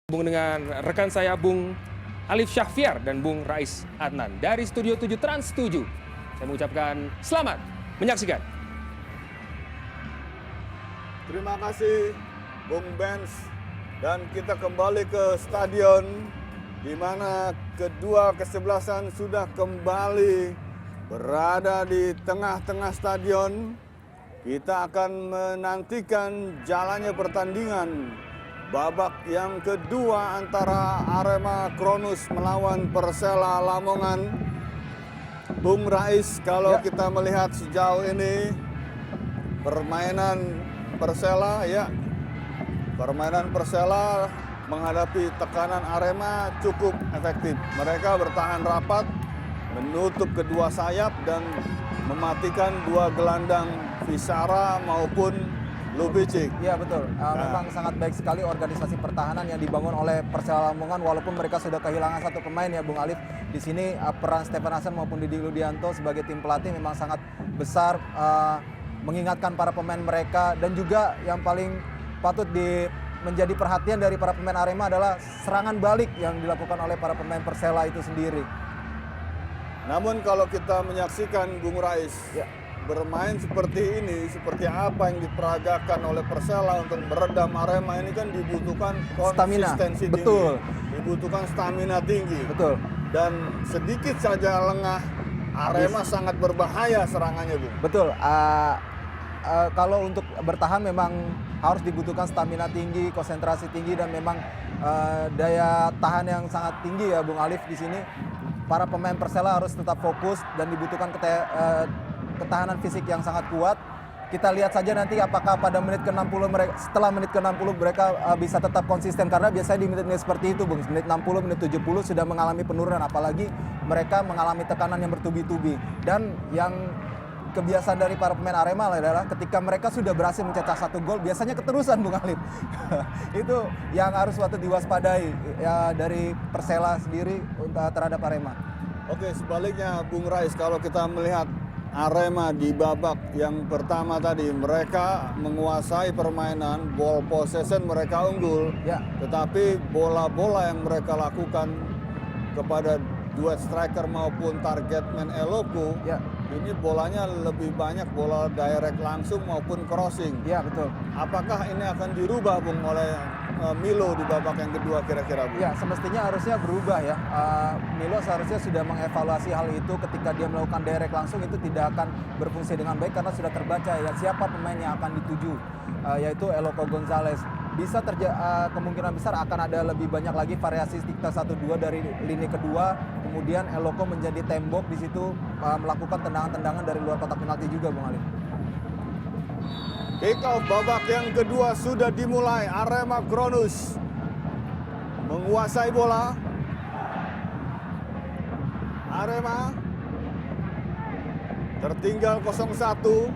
Hubung dengan rekan saya Bung Alif Syahfiar dan Bung Rais Adnan dari Studio 7 Trans 7. Saya mengucapkan selamat menyaksikan. Terima kasih Bung Benz, dan kita kembali ke stadion di mana kedua kesebelasan sudah kembali berada di tengah-tengah stadion. Kita akan menantikan jalannya pertandingan babak yang kedua antara Arema Kronus melawan Persela Lamongan. Bung Rais, kalau kita melihat sejauh ini permainan Persela menghadapi tekanan Arema cukup efektif. Mereka bertahan rapat, menutup kedua sayap dan mematikan dua gelandang Visara maupun Lubicic. Iya betul, memang sangat baik sekali organisasi pertahanan yang dibangun oleh Persela Lamongan walaupun mereka sudah kehilangan satu pemain ya Bung Alif. Di sini peran Stefan Hasan maupun Didi Ludianto sebagai tim pelatih memang sangat besar, mengingatkan para pemain mereka, dan juga yang paling patut menjadi perhatian dari para pemain Arema adalah serangan balik yang dilakukan oleh para pemain Persela itu sendiri. Namun kalau kita menyaksikan Bung Rais, bermain seperti ini, seperti apa yang diperagakan oleh Persela untuk meredam Arema ini kan dibutuhkan konsistensi tinggi. Betul. Dibutuhkan stamina tinggi. Betul. Dan sedikit saja lengah, Arema sangat berbahaya serangannya, Bung. Betul. Kalau untuk bertahan memang harus dibutuhkan stamina tinggi, konsentrasi tinggi, dan memang daya tahan yang sangat tinggi ya Bung Alif di sini. Para pemain Persela harus tetap fokus dan dibutuhkan ketahanan fisik yang sangat kuat. Kita lihat saja nanti apakah pada menit ke-60 setelah menit ke-60 mereka bisa tetap konsisten, karena biasanya di menit-menit seperti itu Bung, menit 60, menit 70 sudah mengalami penurunan, apalagi mereka mengalami tekanan yang bertubi-tubi. Dan yang kebiasaan dari para pemain Arema adalah ketika mereka sudah berhasil mencetak satu gol, biasanya keterusan Bung Alif. Itu yang harus waktu diwaspadai ya dari Persela sendiri terhadap Arema. Oke, sebaliknya Bung Rais, kalau kita melihat Arema di babak yang pertama tadi, mereka menguasai permainan, ball possession mereka unggul, tetapi bola-bola yang mereka lakukan kepada duet striker maupun target man Eloko, ini bolanya lebih banyak bola direct langsung maupun crossing. Iya betul. Apakah ini akan dirubah Bung oleh Milo di babak yang kedua kira-kira, Bung? Ya, semestinya harusnya berubah ya. Milo seharusnya sudah mengevaluasi hal itu. Ketika dia melakukan direct langsung itu tidak akan berfungsi dengan baik karena sudah terbaca ya siapa pemain yang akan dituju, yaitu Eloko Gonzalez. Bisa kemungkinan besar akan ada lebih banyak lagi variasi kita 1-2 dari lini kedua. Kemudian Eloko menjadi tembok di situ, melakukan tendangan-tendangan dari luar kotak penalti juga Bung Alif. Kick off babak yang kedua sudah dimulai. Arema Kronus menguasai bola. Arema tertinggal 0-1.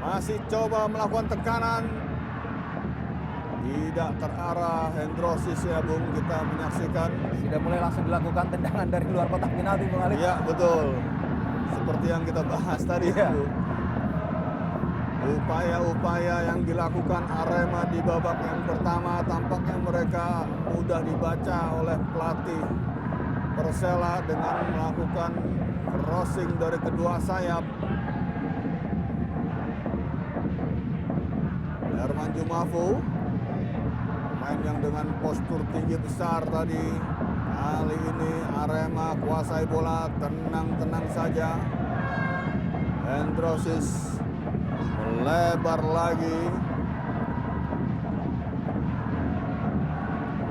Masih coba melakukan tekanan. Tidak terarah Hendrosis ya Bung, kita menyaksikan. Sudah mulai langsung dilakukan tendangan dari luar kotak penalti Bung Alif. Iya betul. Seperti yang kita bahas tadi Bung. Upaya-upaya yang dilakukan Arema di babak yang pertama tampaknya mereka mudah dibaca oleh pelatih Persela dengan melakukan crossing dari kedua sayap. Herman Jumafo, pemain yang dengan postur tinggi besar tadi. Kali ini Arema kuasai bola, tenang-tenang saja. Hendrosis lebar lagi,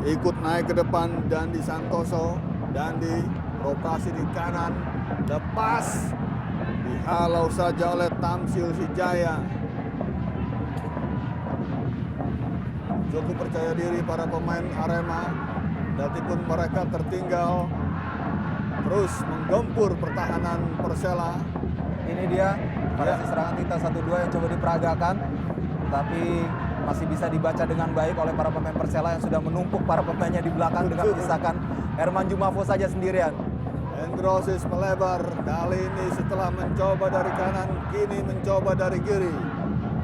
ikut naik ke depan Dandi Santoso. Dandi rotasi di kanan, lepas, dihalau saja oleh Tamsil Sijaya. Cukup percaya diri para pemain Arema, walaupun mereka tertinggal, terus menggempur pertahanan Persela. Ini dia variasi serangan kita 1-2 yang coba diperagakan, tapi masih bisa dibaca dengan baik oleh para pemain Persela yang sudah menumpuk para pemainnya di belakang dengan menyisakan Herman Jumafo saja sendirian. Hendrosis melebar, kali ini setelah mencoba dari kanan, kini mencoba dari kiri.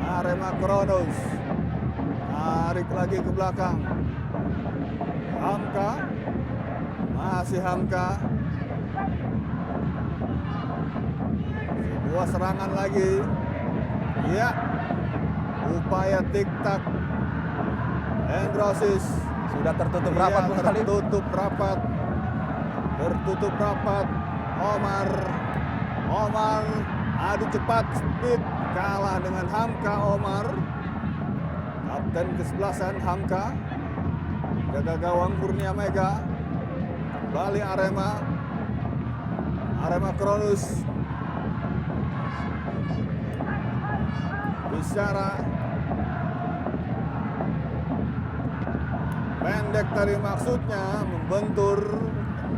Arema Kronus tarik lagi ke belakang. Hamka. Masih Hamka. Sebuah serangan lagi. Ya. Upaya tik-tak. Androsis. Sudah tertutup rapat, Bung Alif. Tertutup rapat. Tertutup rapat. Omar adu cepat, speed, kalah dengan Hamka. Omar, kapten kesebelasan Hamka, jaga gawang Kurnia Mega. Kembali Arema Kronus. Bicara pendek tadi maksudnya, membentur.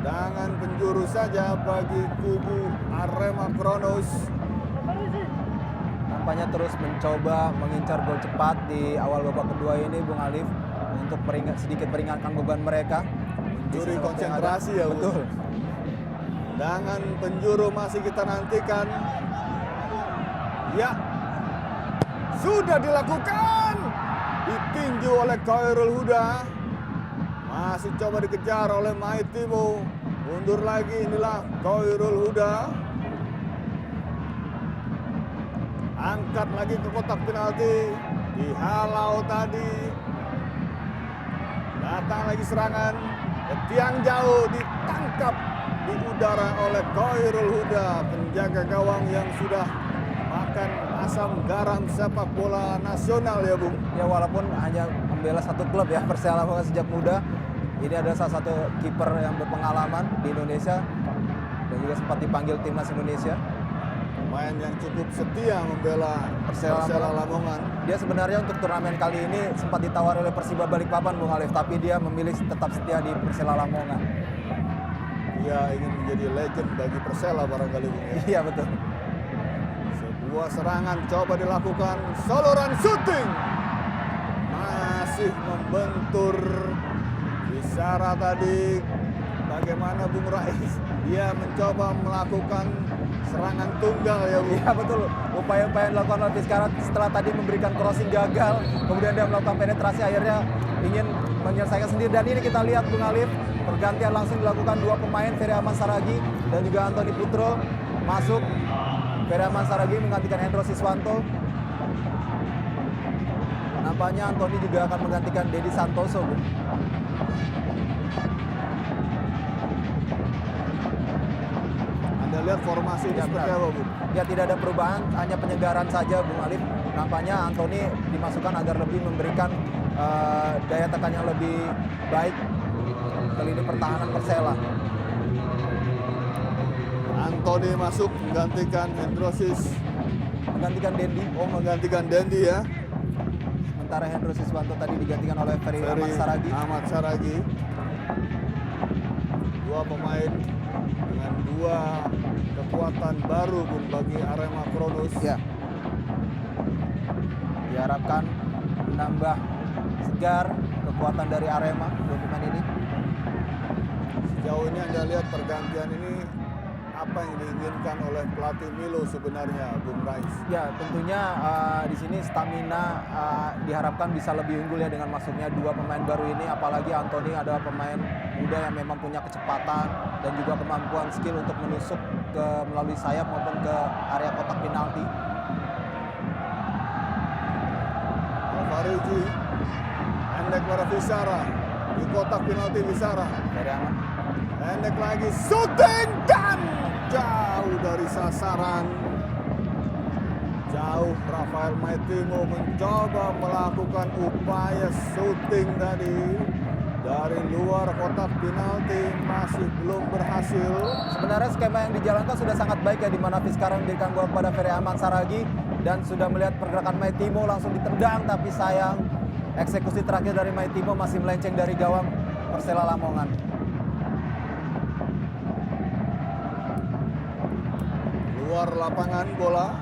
Tendangan penjuru saja bagi kubu Arema Kronus. Nampaknya terus mencoba mengincar gol cepat di awal babak kedua ini, Bung Alif, untuk sedikit meringankan beban mereka. Mencuri konsentrasi ya, betul. Tendangan penjuru masih kita nantikan. Ya, sudah dilakukan. Ditinju oleh Khairul Huda. Masih coba dikejar oleh Maitimo. Mundur lagi, inilah Khairul Huda. Angkat lagi ke kotak penalti. Dihalau tadi. Datang lagi serangan. Ke tiang jauh, ditangkap di udara oleh Khairul Huda. Penjaga gawang yang sudah makan asam garam sepak bola nasional ya, Bung. Ya, walaupun hanya membela satu klub ya, Persela Lamongan sejak muda. Ini adalah salah satu kiper yang berpengalaman di Indonesia dan juga sempat dipanggil timnas Indonesia. Pemain yang cukup setia membela Persela Lamongan. Dia sebenarnya untuk turnamen kali ini sempat ditawar oleh Persiba Balikpapan, Bung Alif, tapi dia memilih tetap setia di Persela Lamongan. Dia ingin menjadi legend bagi Persela barangkali, Bung, ya. Iya, betul. Sebuah serangan coba dilakukan, soloran shooting. Masih membentur. Bicara tadi bagaimana Bung Rais, dia mencoba melakukan serangan tunggal ya, Bung. Iya, betul. Upaya-upaya yang dilakukan oleh Vizcara setelah tadi memberikan crossing gagal, kemudian dia melakukan penetrasi, akhirnya ingin menyelesaikan sendiri. Dan ini kita lihat, Bung Alif, pergantian langsung dilakukan dua pemain, Ferry Aman Saragi dan juga Antoni Putro masuk. Ferry Aman Saragi menggantikan Hendro Siswanto. Nampaknya Antoni juga akan menggantikan Dedi Santoso, Bung. Anda lihat formasi ini seperti apa, Bung? Ya, tidak ada perubahan, hanya penyegaran saja, Bung Alif. Nampaknya Antoni dimasukkan agar lebih memberikan daya tekan yang lebih baik ke lini pertahanan Persela. Antoni masuk menggantikan Hendrosis. Menggantikan Dendi. Oh, menggantikan Dendi ya. Sementara Hendro Siswanto tadi digantikan oleh Ferry Ahmad Saragi. Ahmad Saragi. Dua pemain dengan dua kekuatan baru, Bung, bagi Arema Kronus. Ya. Diharapkan menambah segar kekuatan dari Arema dua pemain ini. Sejauh ini Anda lihat pergantian ini apa yang diinginkan oleh pelatih Milo sebenarnya, Bung Rais? Ya, tentunya di sini stamina diharapkan bisa lebih unggul ya dengan masuknya dua pemain baru ini. Apalagi Antoni adalah pemain muda yang memang punya kecepatan dan juga kemampuan skill untuk menusuk melalui sayap maupun ke area kotak penalti. Alvarezi, pendek para Vizcara di kotak penalti Vizcara. Dari Ahmad. Pendek lagi, shooting dan jauh dari sasaran. Jauh Rafael Maitimo mencoba melakukan upaya shooting tadi dari luar kotak penalti, masih belum berhasil. Sebenarnya skema yang dijalankan sudah sangat baik ya, di mana Vizcara memberikan gol kepada Ferry Ahmad Saragi dan sudah melihat pergerakan Maitimo langsung ditendang, tapi sayang eksekusi terakhir dari Maitimo masih melenceng dari gawang Persela Lamongan. Luar lapangan bola,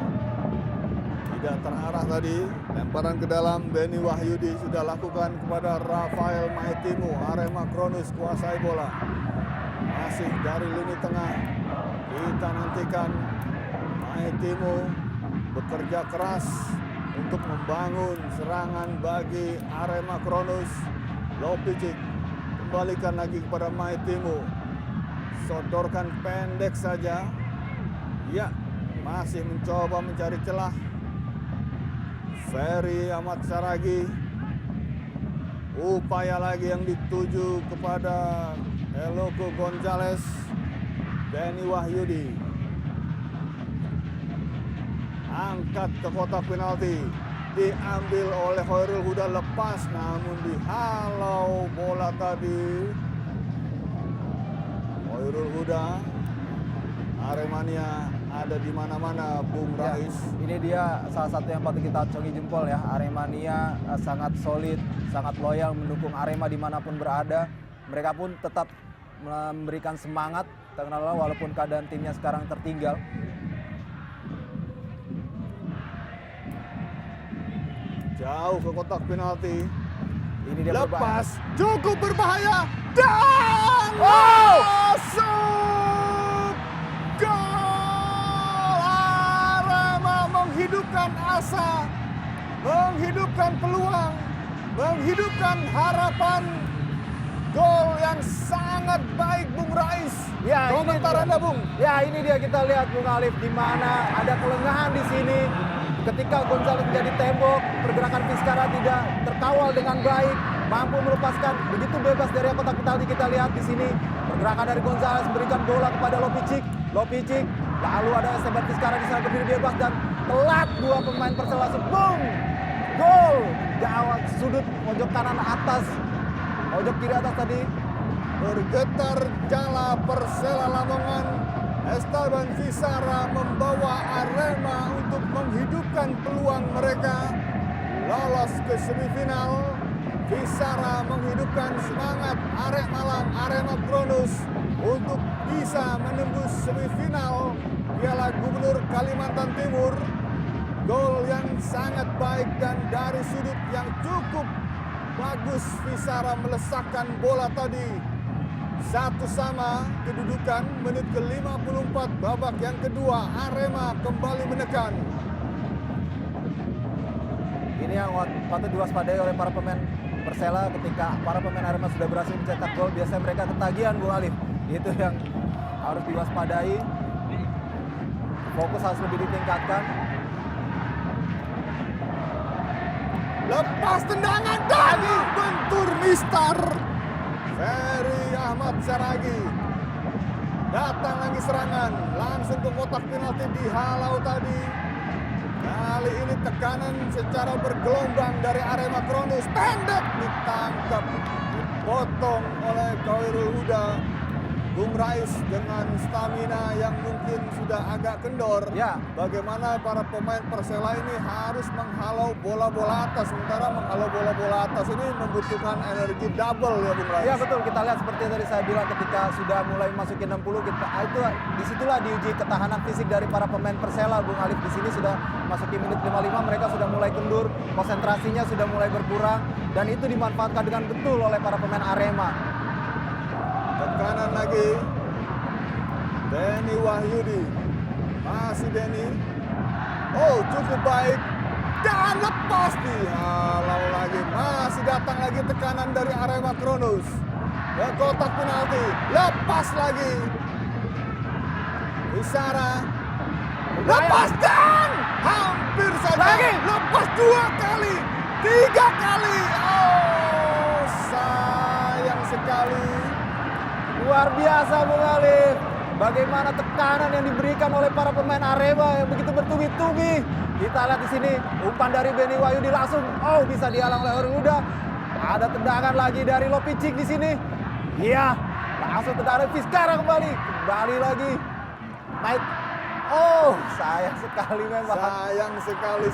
tidak terarah tadi. Lemparan ke dalam, Beni Wahyudi sudah lakukan kepada Rafael Maitimo. Arema Kronus kuasai bola. Masih dari lini tengah. Kita nantikan Maitimo bekerja keras untuk membangun serangan bagi Arema Kronus. Lopicic kembalikan lagi kepada Maitimu. Sodorkan pendek saja. Ya, masih mencoba mencari celah. Ferry Ahmad Saragi. Upaya lagi yang dituju kepada Eloko Gonzalez. Benny Wahyudi. Angkat ke kotak penalti. Diambil oleh Khairul Huda, lepas namun dihalau bola tadi. Khairul Huda, Aremania ada di mana-mana, Bung Rais. Ini dia salah satu yang patut kita acungi jempol ya. Aremania sangat solid, sangat loyal mendukung Arema dimanapun berada. Mereka pun tetap memberikan semangat, walaupun keadaan timnya sekarang tertinggal. Jauh ke kotak penalti. Ini dia Lepas, cukup berbahaya. Dan masuk! Gol! Arema menghidupkan asa, menghidupkan peluang, menghidupkan harapan. Gol yang sangat baik, Bung Rais. Ya, komentar Anda, Bung. Ya, ini dia kita lihat Bung Alif, di mana ada kelengahan di sini. Ketika Gonzalez menjadi tembok, pergerakan Vizcara tidak terkawal dengan baik, mampu melepaskan begitu bebas dari kotak penalti. Kita lihat di sini pergerakan dari Gonzalez memberikan bola kepada Lopicic, lalu ada Esteban Vizcara di sana berdiri bebas dan telat dua pemain Persela langsung boom, gol gawat sudut pojok kanan atas, pojok kiri atas tadi. Bergetar jala Persela Lamongan. Esteban Vizcara membawa Arema untuk menghidupkan peluang mereka lolos ke semifinal. Vizcara menghidupkan semangat Arema Kronus untuk bisa menembus semifinal Piala Gubernur Kalimantan Timur. Gol yang sangat baik dan dari sudut yang cukup bagus, Vizcara melesakkan bola tadi. 1-1 kedudukan menit ke-54 babak yang kedua. Arema kembali menekan. Ini yang patut diwaspadai oleh para pemain Persela ketika para pemain Arema sudah berhasil mencetak gol. Biasanya mereka ketagihan, Bung Alif. Itu yang harus diwaspadai. Fokus harus lebih ditingkatkan. Lepas tendangan dan bentur Mister Ferry Ahmad Saragi. Datang lagi serangan, langsung ke kotak penalti, dihalau tadi. Kali ini tekanan secara bergelombang dari Arema Kronus. Pendek ditangkap, dipotong oleh Khairul Huda. Bung Rais dengan stamina yang mungkin sudah agak kendor. Ya. Bagaimana para pemain Persela ini harus menghalau bola-bola atas. Sementara menghalau bola-bola atas ini membutuhkan energi double ya Bung Rais. Ya betul, kita lihat seperti yang tadi saya bilang ketika sudah mulai memasuki 60, itu disitulah diuji ketahanan fisik dari para pemain Persela. Bung Alif, di sini sudah masuki menit 55, mereka sudah mulai kendur, konsentrasinya sudah mulai berkurang, dan itu dimanfaatkan dengan betul oleh para pemain Arema. Tekanan lagi. Benny Wahyudi. Masih Benny. Oh, cukup baik. Dan lepas dihalau lagi. Masih datang lagi tekanan dari Arema Kronus. Ke kotak penalti. Lepas lagi. Vizcara. Lepas dan hampir saja. Lagi. Lepas 2 kali. 3 kali. Oh, sayang sekali. Luar biasa Bung Alif. Bagaimana tekanan yang diberikan oleh para pemain Arema yang begitu bertubi-tubi. Kita lihat di sini umpan dari Benny Wahyudi langsung bisa dihalang oleh Khairul Huda. Ada tendangan lagi dari Lopicic di sini. Iya, langsung tendangan Vizcara kembali lagi. Naik. Oh, sayang sekali memang. Sayang sekali,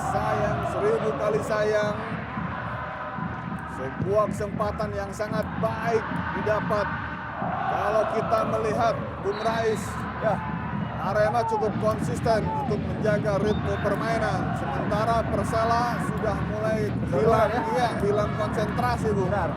sayang 1000 kali sayang. Sebuah kesempatan yang sangat baik didapat. Kalau kita melihat Bung Rais, Ya, Arema cukup konsisten untuk menjaga ritme permainan. Sementara Persela sudah mulai hilang konsentrasi, Bung. benar.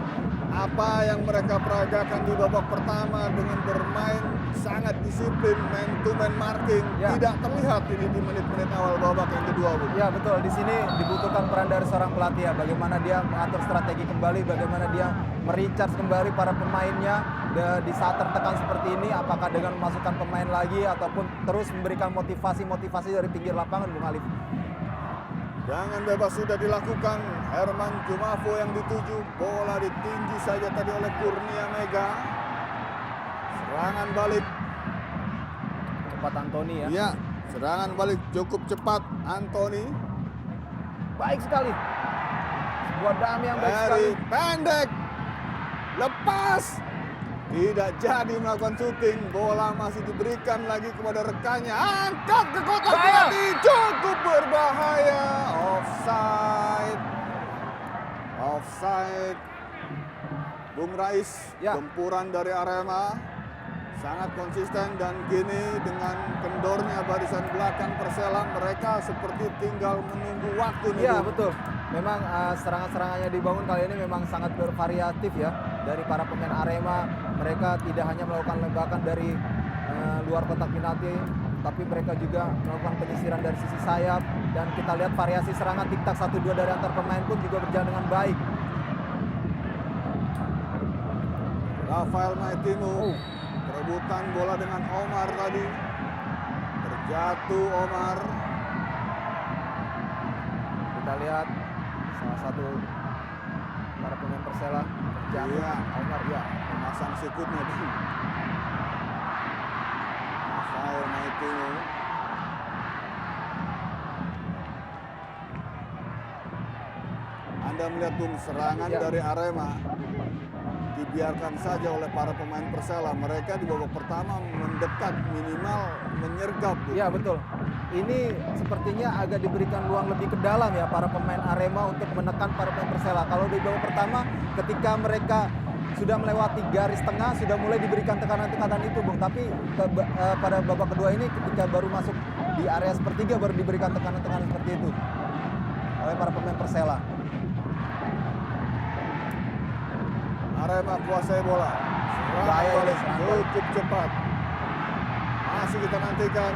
apa yang mereka peragakan di babak pertama dengan bermain sangat disiplin, man-to-man marking, tidak terlihat ini di menit-menit awal babak yang kedua, Bu. Ya betul, di sini dibutuhkan peran dari seorang pelatih ya, bagaimana dia mengatur strategi kembali, bagaimana dia merecharge kembali para pemainnya di saat tertekan seperti ini, apakah dengan memasukkan pemain lagi ataupun terus memberikan motivasi-motivasi dari pinggir lapangan, Bung Alif. Jangan bebas sudah dilakukan, Herman Jumafo yang dituju, bola ditinggi saja tadi oleh Kurnia Mega. Serangan balik. Cepat Anthony ya. Iya, serangan balik cukup cepat Anthony. Baik sekali. Sebuah dam yang baik sekali. Dari pendek. Lepas. Tidak jadi melakukan syuting. Bola masih diberikan lagi kepada rekannya. Angkat ke kotak penalti. Cukup berbahaya. Offside. Offside. Bung Rais, gempuran dari Arema. Sangat konsisten dan kini dengan kendornya barisan belakang Persela, mereka seperti tinggal menunggu waktu nih. Iya betul. Memang serangan-serangannya dibangun kali ini memang sangat bervariatif ya dari para pemain Arema. Mereka tidak hanya melakukan lebakan dari luar kotak penalti, tapi mereka juga melakukan penyisiran dari sisi sayap, dan kita lihat variasi serangan tiktak 1-2 dari antar pemain pun juga berjalan dengan baik. Rafael Maitimo perebutan bola dengan Omar tadi, terjatuh Omar. Kita lihat salah satu para pemain Persela terjatuh, Omar ya memasang sikutnya di Rafael Maitimo. Anda melihat Bung, serangan dari Arema dibiarkan saja oleh para pemain Persela. Mereka di babak pertama mendekat, minimal menyergap. Iya betul. Ini sepertinya agak diberikan ruang lebih ke dalam ya para pemain Arema untuk menekan para pemain Persela. Kalau di babak pertama ketika mereka sudah melewati garis tengah sudah mulai diberikan tekanan-tekanan itu, Bung. Tapi pada babak kedua ini ketika baru masuk di area sepertiga baru diberikan tekanan-tekanan seperti itu oleh para pemain Persela. Arema kuasai bola. Bahaya, Balik cukup cepat. Masih kita nantikan.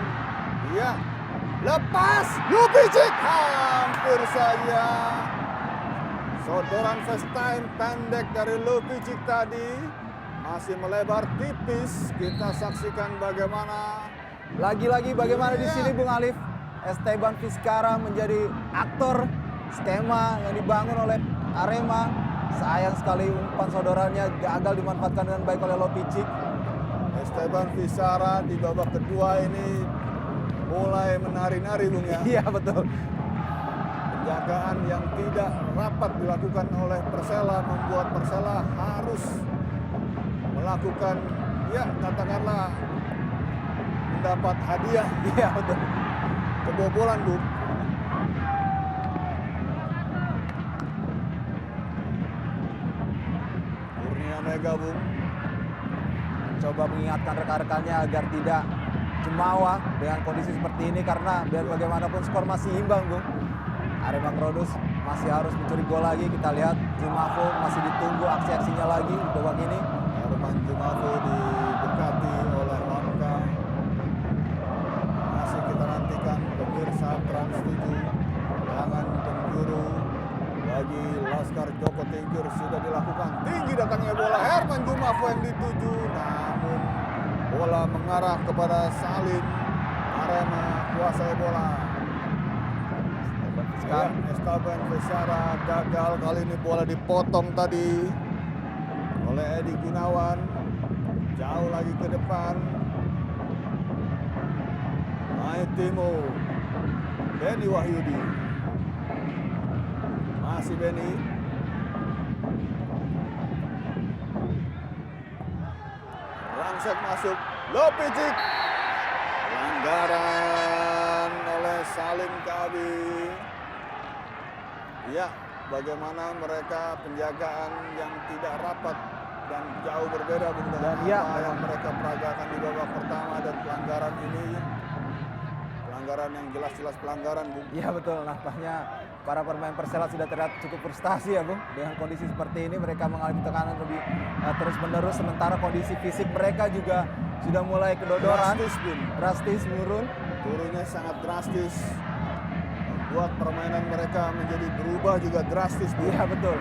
Iya. Lepas. Lubicic. Hampir saja. Sodoran first time pendek dari Lubicic tadi. Masih melebar tipis. Kita saksikan bagaimana. Lagi-lagi bagaimana di sini Bung Alif. Esteban Vizcarra menjadi aktor skema yang dibangun oleh Arema. Sayang sekali umpan saudaranya gagal dimanfaatkan dengan baik oleh Lubicic. Esteban Vizcarra di babak kedua ini mulai menari-nari, Bung ya. Iya betul. Penjagaan yang tidak rapat dilakukan oleh Persela membuat Persela harus melakukan, ya katakanlah mendapat hadiah. Iya betul. Kebobolan, Bung. Mega, Bung. Coba mengingatkan rekan-rekannya agar tidak jemawa dengan kondisi seperti ini karena biar bagaimanapun skor masih imbang, Bung. Arema Krodus masih harus mencuri gol lagi. Kita lihat Jumafo masih ditunggu aksi-aksinya lagi di babak ini. Herman Jumafo didekati oleh Hamka. Masih kita nantikan pemirsa Trans 7. Tangan penjuru bagi Laskar Joko Tingkir sudah dilakukan. Tinggi datangnya bola, Herman Jumafo yang dituju, namun bola mengarah kepada Salim. Arema kuasai bola. Esteban Vizcarra gagal, kali ini bola dipotong tadi oleh Edi Gunawan. Jauh lagi ke depan. Maitimo, Benny Wahyudi. Masih Benny. Langsung masuk. Lubicic. Pelanggaran oleh Salim Kabi. Ya, bagaimana mereka penjagaan yang tidak rapat dan jauh berbeda dengan apa yang mereka peragakan di babak pertama, dan pelanggaran ini pelanggaran yang jelas-jelas pelanggaran, Bung. Iya betul, nampaknya para pemain Persela sudah terlihat cukup frustasi ya Bung. Dengan kondisi seperti ini mereka mengalami tekanan lebih terus-menerus, sementara kondisi fisik mereka juga sudah mulai kedodoran. Drastis menurun. Turunnya sangat drastis. Membuat permainan mereka menjadi berubah juga drastis. Iya betul.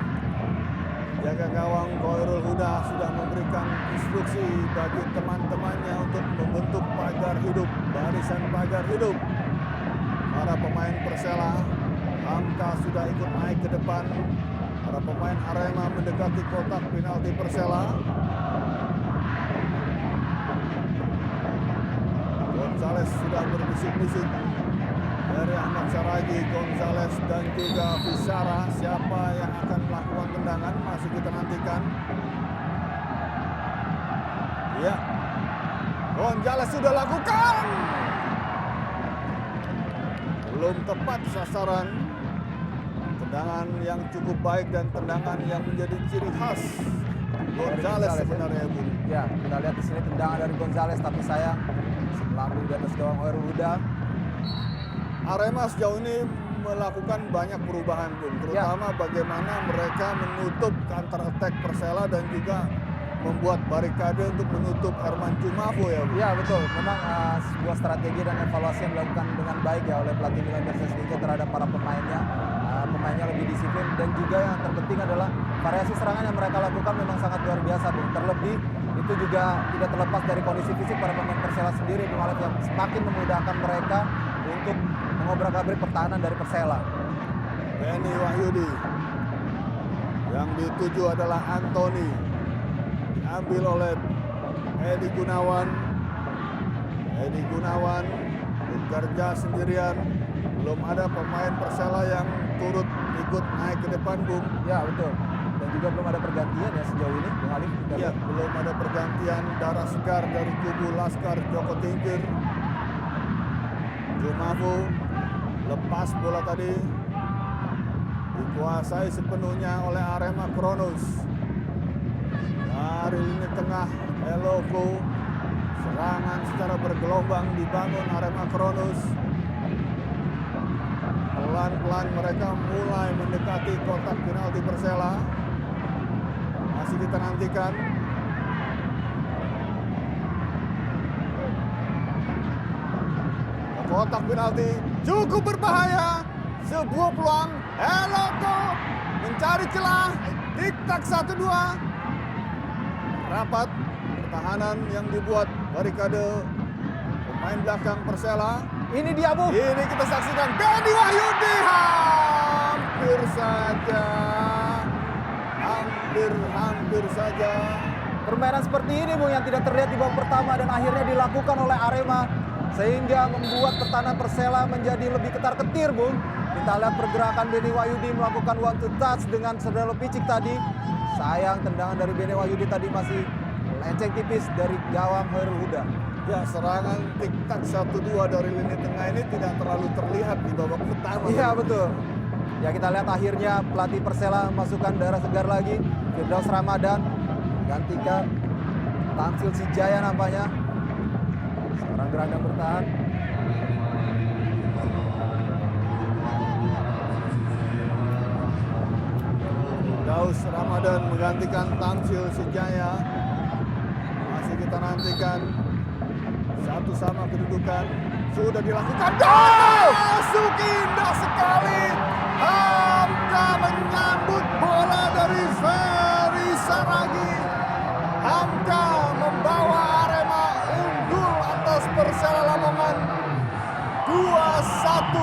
Jaga gawang Khairul Huda sudah memberikan instruksi bagi teman-temannya untuk membentuk pagar hidup, barisan pagar hidup. Para pemain Persela, Hamka sudah ikut naik ke depan. Para pemain Arema mendekati kotak penalti Persela. Gonzales sudah berbisik-bisik. Dari Ahmad Saragi, Gonzales dan juga Fisara. Siapa yang akan melakukan tendangan masih kita nantikan. Ya, Gonzales sudah lakukan. Belum tepat sasaran. Tendangan yang cukup baik dan tendangan yang menjadi ciri khas Gonzales sebenarnya, Bung. Ya, kita lihat di sini tendangan dari Gonzales, tapi sayang melambung di atas gawang Khairul Huda. Arema sejauh ini melakukan banyak perubahan, Bung. Terutama bagaimana mereka menutup counter attack Persela dan juga membuat barikade untuk menutup Herman Cumafo ya, Bung. Iya betul, memang sebuah strategi dan evaluasi yang dilakukan dengan baik ya oleh pelatih Milan Bersaslija terhadap para pemainnya. Pemainnya lebih disiplin dan juga yang terpenting adalah variasi serangan yang mereka lakukan memang sangat luar biasa, Bung. Terlebih itu juga tidak terlepas dari kondisi fisik para pemain Persela sendiri, Bung Alif, yang semakin memudahkan mereka untuk mengobrak-abrik pertahanan dari Persela. Benny Wahyudi. Yang dituju adalah Anthony. Diambil oleh Edi Gunawan. Edi Gunawan bekerja sendirian. Belum ada pemain Persela yang turut ikut naik ke depan, Bung. Ya betul. Dan juga belum ada pergantian ya sejauh ini, Bung Alif. Iya, belum ada pergantian darah segar dari kubu Laskar Joko Tingkir. Cumafo lepas bola tadi, dikuasai sepenuhnya oleh Arema Kronos. Dari lini tengah Eloko, serangan secara bergelombang dibangun Arema Kronos. Pelan-pelan mereka mulai mendekati kotak penalti Persela. Masih kita nantikan. Kotak penalti cukup berbahaya. Sebuah peluang. Eloko mencari celah. Tik-tak 1-2. Rapat pertahanan yang dibuat barikade pemain belakang Persela. Ini dia, Bung. Ini kita saksikan Benny Wahyudi. Hampir saja. Hampir saja. Permainan seperti ini, Bung, yang tidak terlihat di babak pertama dan akhirnya dilakukan oleh Arema sehingga membuat pertahanan Persela menjadi lebih ketar-ketir, Bung. Kita lihat pergerakan Benny Wahyudi melakukan one to touch dengan Serdalo Picik tadi. Sayang tendangan dari Benny Wahyudi tadi masih melenceng tipis dari gawang Khairul Huda. Ya, serangan tik-tak 1-2 dari lini tengah ini tidak terlalu terlihat di babak pertama. Iya, betul. Ya, kita lihat akhirnya pelatih Persela masukkan darah segar lagi. Firdaus Ramadan gantikan Tamsil Sijaya nampaknya. Seorang gelandang bertahan. Firdaus Ramadan menggantikan Tamsil Sijaya. Masih kita nantikan. Satu sama kedudukan. Sudah dilakukan. Gol! Masuk indah sekali. Hamka menyambut bola dari Ferry Saragi. Hamka membawa Arema unggul atas Persela Lamongan 2-1.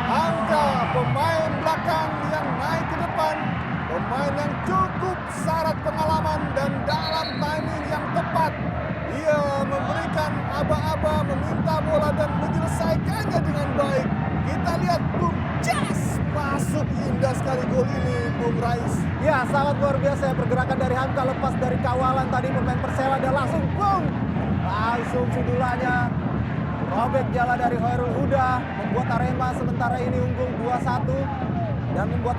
Hamka pemain belakang yang naik ke depan. Pemain yang cukup syarat pengalaman dan dalam timing yang tepat. Ia memberikan aba-aba, meminta bola dan menyelesaikannya dengan baik. Kita lihat Bung Jas masuk indah sekali gol ini, Bung Rais. Ya, sangat luar biasa ya pergerakan dari Hamka lepas dari kawalan tadi pemain Persela dan langsung boom. Langsung sundulannya robek jala dari Khairul Huda membuat Arema sementara ini unggul 2-1 dan membuat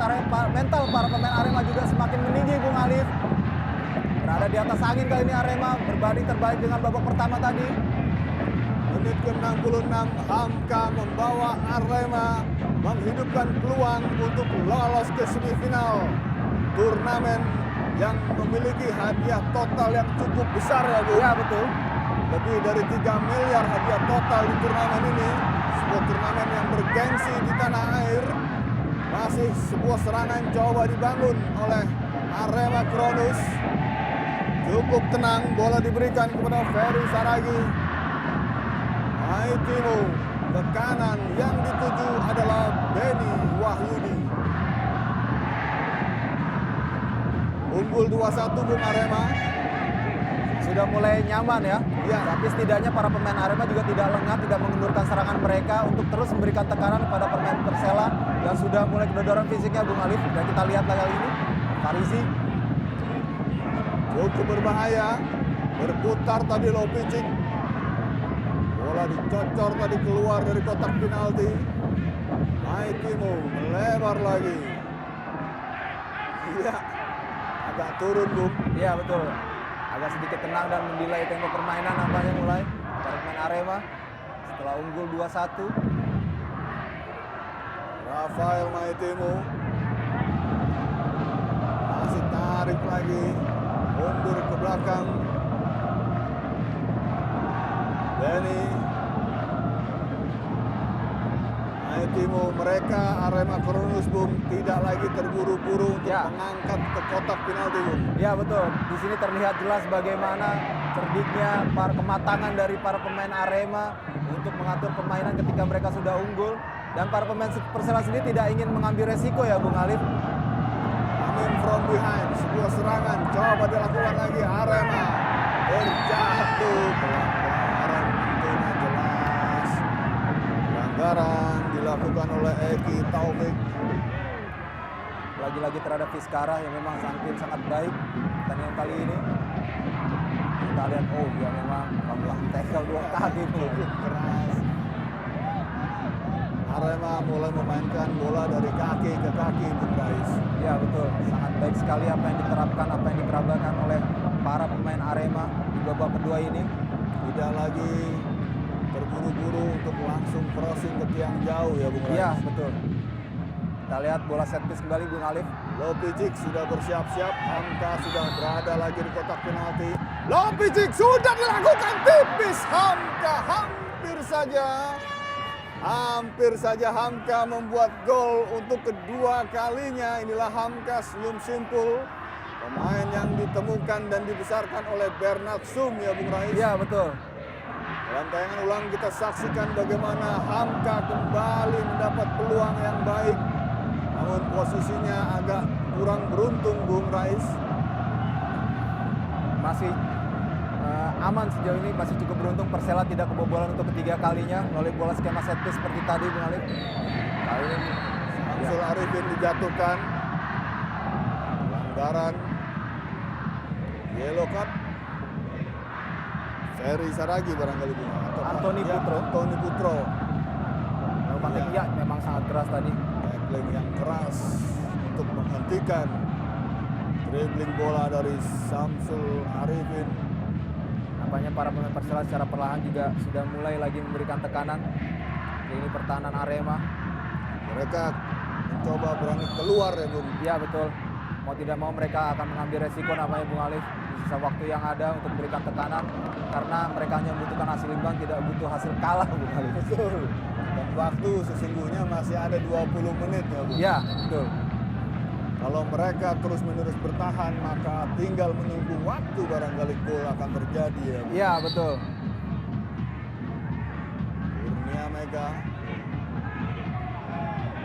mental para pemain Arema juga semakin meninggi, Bung Alif. Berada di atas angin kali ini Arema berbanding terbalik dengan babak pertama tadi. Menit ke-66 Hamka membawa Arema menghidupkan peluang untuk lolos ke semifinal turnamen yang memiliki hadiah total yang cukup besar ya Bu. Ya betul. Lebih dari 3 miliar hadiah total di turnamen ini. Sebuah turnamen yang bergengsi di tanah air. Masih sebuah serangan coba dibangun oleh Arema Kronus. Cukup tenang, bola diberikan kepada Ferry Saragi. Aitimo ke kanan, yang dituju adalah Benny Wahyudi. Unggul 2-1 Bung Arema. Sudah mulai nyaman ya. Ya. Tapi setidaknya para pemain Arema juga tidak lengah, tidak mengendurkan serangan mereka untuk terus memberikan tekanan kepada pemain Persela yang sudah mulai kedodoran fisiknya Bung Alif. Dan kita lihat kali ini Farizi Cukup berbahaya. Berputar tadi Lopicic. Bola dicocor tadi keluar dari kotak penalti. Aitimo melebar lagi. Iya. Agak turun Bung. Iya betul. Agak sedikit tenang dan mendelay tempo permainan nampaknya mulai dari pemain Arema setelah unggul 2-1. Rafael Maitimo masih tarik lagi, mundur ke belakang. Benny Maitimo, mereka Arema Kronus Bung tidak lagi terburu-buru untuk Ya. mengangkat ke kotak penalti Bung. Ya betul. Di sini terlihat jelas bagaimana cerdiknya kematangan dari para pemain Arema untuk mengatur permainan ketika mereka sudah unggul, dan para pemain Persela sendiri tidak ingin mengambil resiko ya Bung Alif. Coming from behind, sebuah serangan coba dilakukan lagi Arema. Terjatuh, pelanggaran tentunya jelas. Pelanggaran dilakukan oleh Eki Taufik. Lagi-lagi terhadap Fiskara yang memang tampil sangat baik pertandingan kali ini. Kita lihat, oh ya memang tackle 2 kali tuh. Keras. Arema mulai memainkan bola dari kaki ke kaki Bung Rais. Ya betul, sangat baik sekali apa yang diterapkan, apa yang diterapkan oleh para pemain Arema di babak kedua ini. Tidak lagi terburu-buru untuk langsung crossing ke tiang jauh ya Bung Rais. Iya betul. Kita lihat bola set piece kembali Bung Alif. Lopicic sudah bersiap-siap, Hamka sudah berada lagi di kotak penalti. Lopicic sudah dilakukan tipis, Hamka hampir saja Hamka membuat gol untuk kedua kalinya. Inilah Hamka senyum simpul, pemain yang ditemukan dan dibesarkan oleh Bernard Sum ya Bung Rais. Iya betul. Dalam tayangan ulang kita saksikan bagaimana Hamka kembali mendapat peluang yang baik. Namun posisinya agak kurang beruntung Bung Rais. Masih aman sejauh ini, masih cukup beruntung Persela tidak kebobolan untuk ketiga kalinya melalui bola skema set piece seperti tadi Bung Alif. Kali ini Samsul Arifin dijatuhkan. Pelanggaran. Yellow card. Ferry Saragi barangkali Bung. Atau Anthony ya, Putro. Anthony Putro. melakukan Iya. ya memang sangat keras tadi. Tackling yang keras untuk menghentikan dribbling bola dari Samsul Arifin. Nampaknya para pemain Persela secara perlahan juga sudah mulai lagi memberikan tekanan ke ini pertahanan Arema. Mereka mencoba berani keluar ya Bung. Ya betul. Mau tidak mau mereka akan mengambil resiko namanya Bung Alif di sisa waktu yang ada untuk memberikan tekanan, karena mereka hanya membutuhkan hasil imbang, tidak butuh hasil kalah Bung Alif. Betul. Dan waktu sesungguhnya masih ada 20 menit ya Bung. Ya betul. Kalau mereka terus-menerus bertahan, maka tinggal menunggu waktu, barangkali gol akan terjadi ya Bung. Ya betul. Kurnia Mega.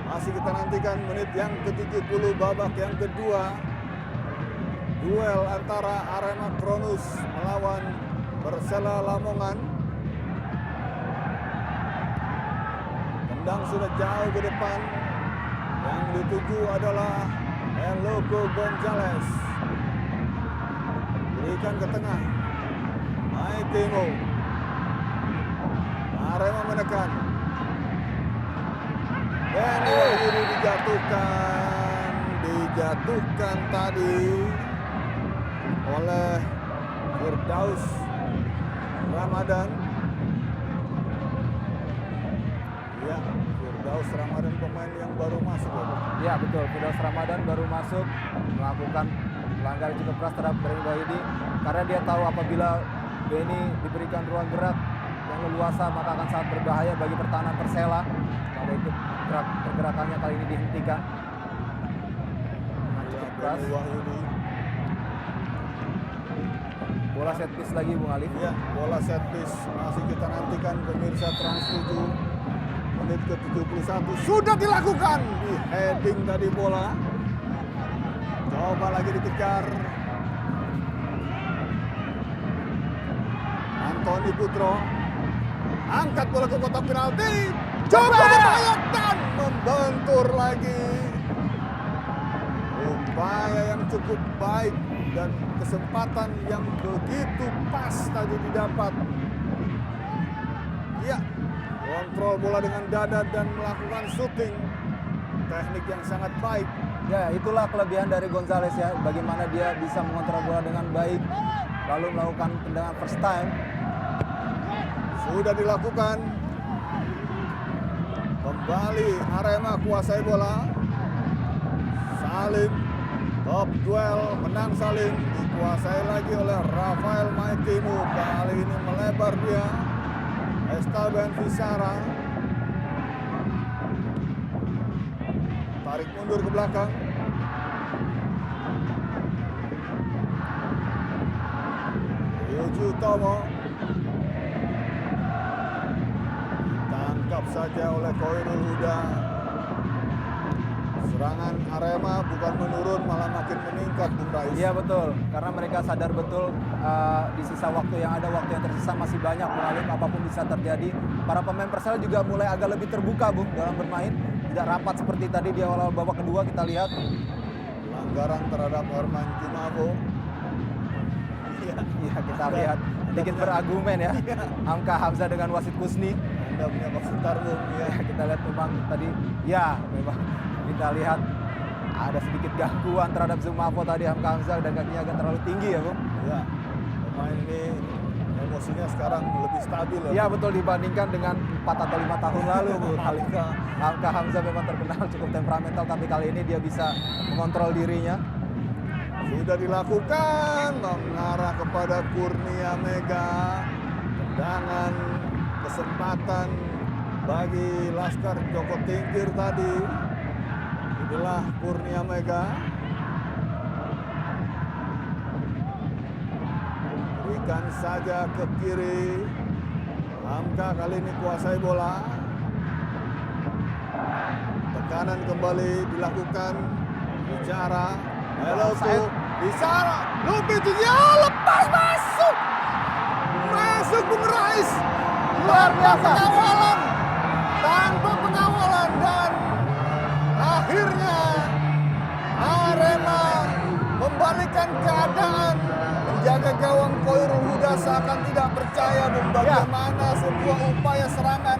Masih kita nantikan menit yang ke-70 babak yang kedua. Duel antara Arema Kronus melawan Persela Lamongan. Tendang sudah jauh ke depan. Yang dituju adalah Eloko Gonzalez. Berikan ke tengah. Maitimo. Arema menekan. Benny Wahyudi dijatuhkan tadi oleh Firdaus Ramadan. Ya, Firdaus Firdaus Ramadan pemain yang baru masuk ya, Bung? Ya betul, Firdaus Ramadan baru masuk melakukan pelanggaran cukup keras terhadap Benny Wahidi karena dia tahu apabila Benny diberikan ruang gerak yang leluasa maka akan sangat berbahaya bagi pertahanan Persela. Maka itu pergerakannya kali ini dihentikan. Dengan cukup keras. Benny Wahyudi. Bola set piece lagi Bung Alif. Ya, bola set piece masih kita nantikan pemirsa Trans 7. Menit ke-71 sudah dilakukan di heading tadi bola. Coba lagi dikejar. Antoni Putro angkat bola ke kotak penalti. Coba membayar dan membentur lagi. Upaya yang cukup baik dan kesempatan yang begitu pas tadi didapat. Ya, kontrol bola dengan dada dan melakukan shooting. Teknik yang sangat baik. Ya, itulah kelebihan dari Gonzalez ya, bagaimana dia bisa mengontrol bola dengan baik lalu melakukan tendangan first time. Sudah dilakukan. Kembali Arema kuasai bola. Salim top duel, menang Salim, dikuasai lagi oleh Rafael Maitimu. Kali ini melebar dia. Esteban Visara tarik mundur ke belakang. Ryuji Utomo ditangkap saja oleh Khairul Huda. Serangan Arema bukan menurun malah makin meningkat, Bung Rais. Iya betul, karena mereka sadar betul di sisa waktu yang ada, waktu yang tersisa masih banyak Bung Alif, apapun bisa terjadi. Para pemain Persela juga mulai agak lebih terbuka Bung dalam bermain, tidak rapat seperti tadi di awal babak kedua kita lihat. Pelanggaran terhadap Herman Jumavo. Iya kita lihat sedikit berargumen ya. Hamka Hamzah dengan wasit Kusni. Anda punya komentar, Bung. Ya, kita lihat memang tadi, ya memang kita lihat ada sedikit gangguan terhadap Zumafo tadi Hamka Hamzah dan kakinya agak terlalu tinggi ya Bung. Ya, pemain ini emosinya sekarang lebih stabil ya. Iya betul, dibandingkan dengan 4 atau 5 tahun lalu Bung. Hamka Hamzah memang terkenal cukup temperamental, tapi kali ini dia bisa mengontrol dirinya. Sudah dilakukan, mengarah kepada Kurnia Mega. Tendangan kesempatan bagi Laskar Joko Tingkir tadi. Inilah Kurnia Mega. Berikan saja ke kiri. Hamka kali ini kuasai bola. Tekanan kembali dilakukan. Bicara. Hello tuh. Bicara. Lupi itu ya, lepas masuk. Masuk Bung Rais. Luar biasa. Pengawalan. Tanpa pengawalan dan akhirnya Arema membalikan keadaan, menjaga gawang Khairul Huda seakan tidak percaya Bung bagaimana sebuah upaya serangan.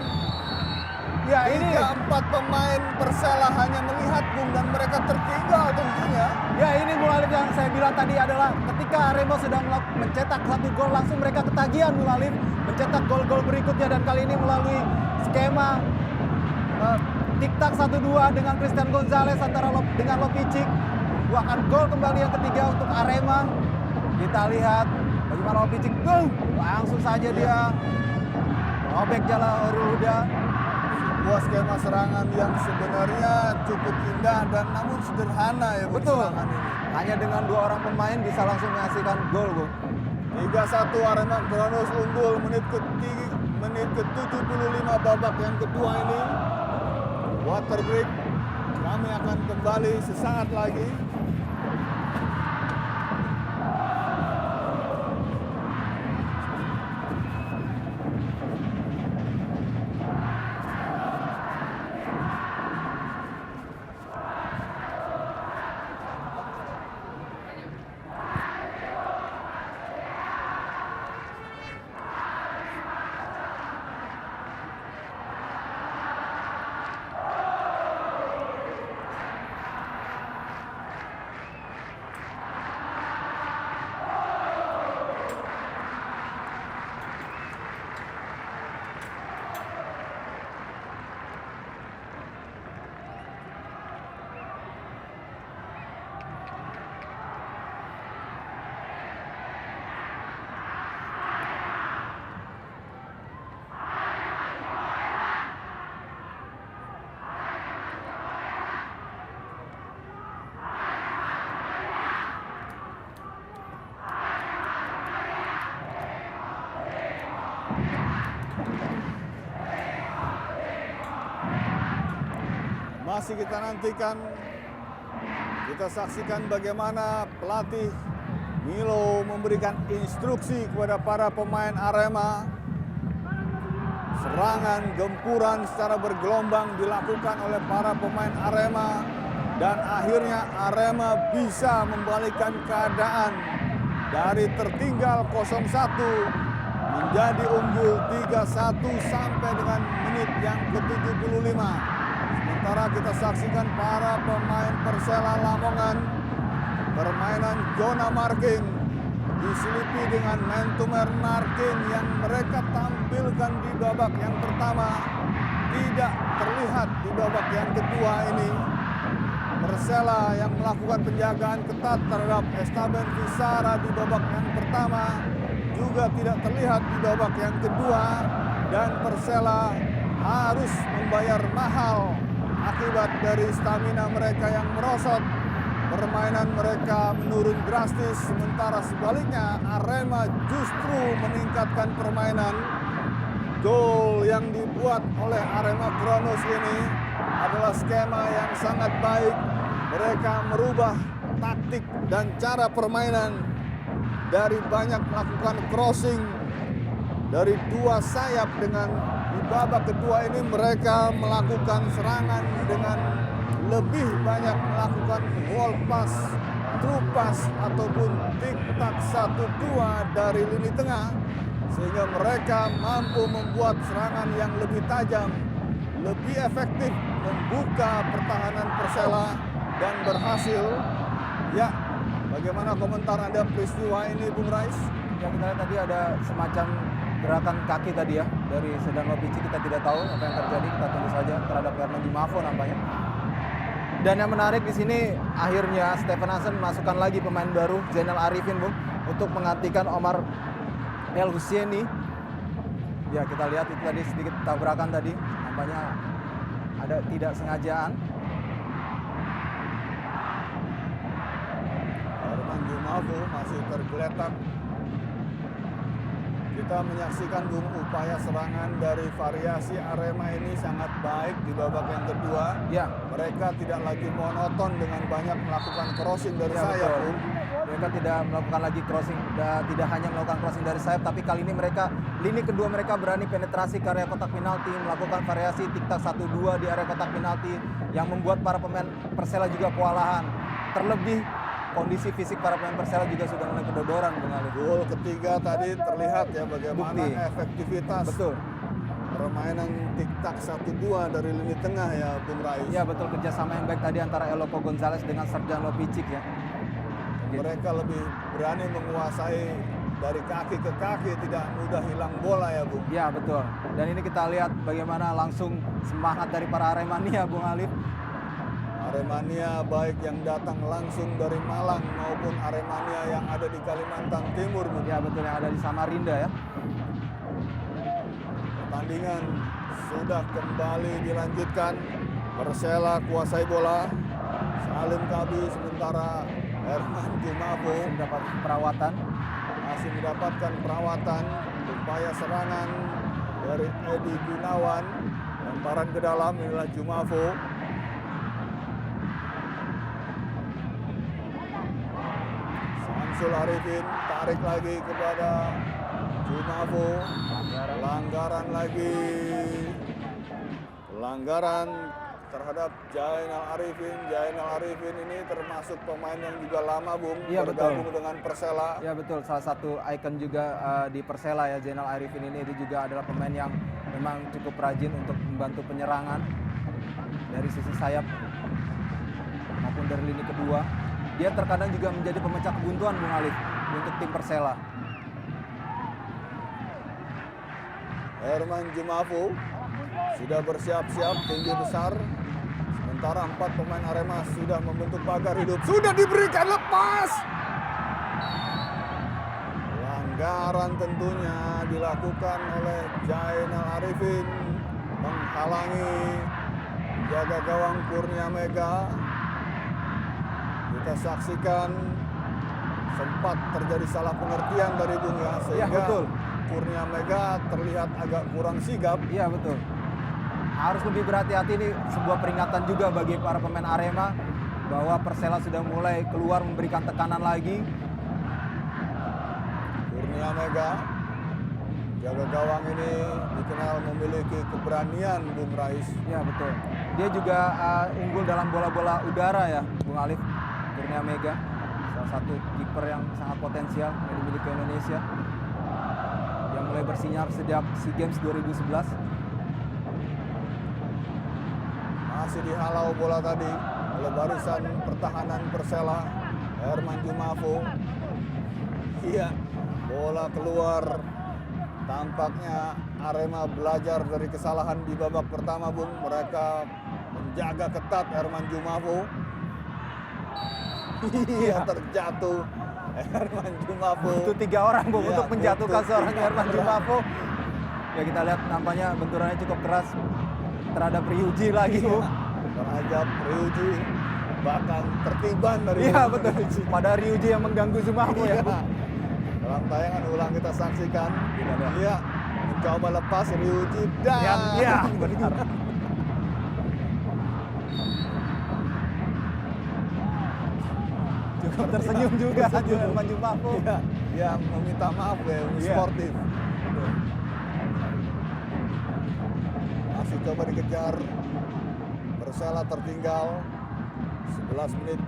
Ya ini 3-4 pemain Persela hanya melihat Bung dan mereka tertinggal tentunya. Ya ini Bung Alif yang saya bilang tadi adalah ketika Arema sedang mencetak 1 gol langsung mereka ketagihan Bung Alif mencetak gol-gol berikutnya, dan kali ini melalui skema tiktak 1-2 dengan Christian Gonzalez dengan Lopicic membuahkan gol kembali yang ketiga untuk Arema. Kita lihat bagaimana Lopicic langsung saja dia robek jala Khairul Huda. Sebuah skema serangan yang sebenarnya cukup indah dan namun sederhana ya Bung. Betul. Serangan ini. Hanya dengan 2 orang pemain bisa langsung menghasilkan gol, Bung. 3-1 Arema Kronos unggul menit ke-75 babak yang kedua ini. Water break. Kami akan kembali sesaat lagi. masih kita nantikan. Kita saksikan bagaimana pelatih Milo memberikan instruksi kepada para pemain Arema. Serangan gempuran secara bergelombang dilakukan oleh para pemain Arema. Dan akhirnya Arema bisa membalikan keadaan dari tertinggal 0-1 menjadi unggul 3-1 sampai dengan menit yang ke-75. Sementara kita saksikan para pemain Persela Lamongan permainan zona marking diselipi dengan man-to-man marking yang mereka tampilkan di babak yang pertama tidak terlihat di babak yang kedua ini. Persela yang melakukan penjagaan ketat terhadap Esteban Visara di babak yang pertama juga tidak terlihat di babak yang kedua, dan Persela harus membayar mahal akibat dari stamina mereka yang merosot. Permainan mereka menurun drastis, sementara sebaliknya Arema justru meningkatkan permainan. Gol yang dibuat oleh Arema Kronos ini adalah skema yang sangat baik. Mereka merubah taktik dan cara permainan dari banyak melakukan crossing dari dua sayap, dengan di babak kedua ini mereka melakukan serangan dengan lebih banyak melakukan wall pass, through pass ataupun tik-tak 1-2 dari lini tengah, sehingga mereka mampu membuat serangan yang lebih tajam, lebih efektif membuka pertahanan Persela dan berhasil. Ya, bagaimana komentar Anda peristiwa ini, Bung Rais? Ya, kita lihat tadi ada semacam gerakan kaki tadi ya dari Sedan Lopicic. Kita tidak tahu apa yang terjadi, kita tunggu saja terhadap Herman Jumafo nampaknya. Dan yang menarik di sini akhirnya Stephen Hansen memasukkan lagi pemain baru Zainal Arifin, Bung, untuk menggantikan Omar El Husseini. Ya, kita lihat itu tadi sedikit tabrakan tadi, nampaknya ada tidak sengajaan. Herman Jumafo masih tergeletak. Kita menyaksikan, Bung, upaya serangan dari variasi Arema ini sangat baik di babak yang kedua. Ya, Mereka tidak lagi monoton dengan banyak melakukan crossing dari sayap, betul. Bung. Mereka tidak melakukan lagi crossing, tidak hanya melakukan crossing dari sayap, tapi kali ini mereka, lini kedua mereka berani penetrasi ke area kotak penalti, melakukan variasi tik-tak 1-2 di area kotak penalti yang membuat para pemain Persela juga kewalahan. Terlebih kondisi fisik para pemain Persela juga sudah mulai kedodoran, Bung Ali. Gol ketiga tadi terlihat ya bagaimana Bukti. efektivitas Betul. permainan tik-tak 1-2 dari lini tengah ya, Bung Rais. Ya, betul, kerjasama yang baik tadi antara Elopo Gonzalez dengan Serjan Lopicic ya. Mereka lebih berani menguasai dari kaki ke kaki, tidak mudah hilang bola ya, Bung. Ya, betul. Dan ini kita lihat bagaimana langsung semangat dari para Aremania, Bung Alif. Aremania baik yang datang langsung dari Malang maupun Aremania yang ada di Kalimantan Timur, Bung. Ya, betul, yang ada di Samarinda ya. Pertandingan sudah kembali dilanjutkan. Persela kuasai bola. Salim Kabi, sementara Herman Jumafo Mendapat perawatan. masih mendapatkan perawatan. Upaya serangan dari Edi Gunawan, lemparan ke dalam, inilah Jumafo. Samsul Arifin tarik lagi kepada Jumafo. Pelanggaran lagi. Pelanggaran terhadap Zainal Arifin. Zainal Arifin ini termasuk pemain yang juga lama, Bung, Iya, bergabung betul. dengan Persela. Ya, betul, salah satu ikon juga di Persela ya, Zainal Arifin ini. Dia juga adalah pemain yang memang cukup rajin untuk membantu penyerangan dari sisi sayap maupun dari lini kedua. Dia terkadang juga menjadi pemecah kebuntuan, Bung Alif, untuk tim Persela. Herman Jumafo sudah bersiap-siap tinggi besar. Sementara 4 pemain Arema sudah membentuk pagar hidup. Sudah diberikan lepas. Pelanggaran tentunya dilakukan oleh Zainal Arifin, menghalangi jaga gawang Kurnia Mega. Kita saksikan sempat terjadi salah pengertian dari Bung ya, sehingga betul. Kurnia Mega terlihat agak kurang sigap. Iya, betul. harus lebih berhati-hati, ini sebuah peringatan juga bagi para pemain Arema bahwa Persela sudah mulai keluar memberikan tekanan lagi. Kurnia Mega, jaga gawang ini dikenal memiliki keberanian Bung Rais. Ya betul. Dia juga unggul dalam bola-bola udara ya, Bung Alif. Kurnia Mega, salah satu kiper yang sangat potensial yang dimiliki Indonesia, yang mulai bersinar sejak SEA Games 2011. Masih dihalau bola tadi oleh barisan pertahanan Persela, Herman Jumafo. Iya, bola keluar. Tampaknya Arema belajar dari kesalahan di babak pertama, Bung. Mereka menjaga ketat Herman Jumafo. Iya, terjatuh Herman Jumafo. Itu 3 orang, Bung, Iya, untuk menjatuhkan butuh seorang 3 Herman orang. Jumafo. Ya kita lihat nampaknya benturannya cukup keras terhadap Ryuji lagi, Iya, Bung. terhadap Ryuji, bahkan tertiban dari Iya betul. Pada Ryuji yang mengganggu Jumafo ya, Iya. Bung. Dalam tayangan ulang kita saksikan. Kita lihat. Iya, mencoba lepas Ryuji dan Iya, benar. Cukup tersenyum juga Herman Jumafo. Iya, ya meminta maaf ya, Iya. sportif. Masih coba dikejar. Persela tertinggal 11 menit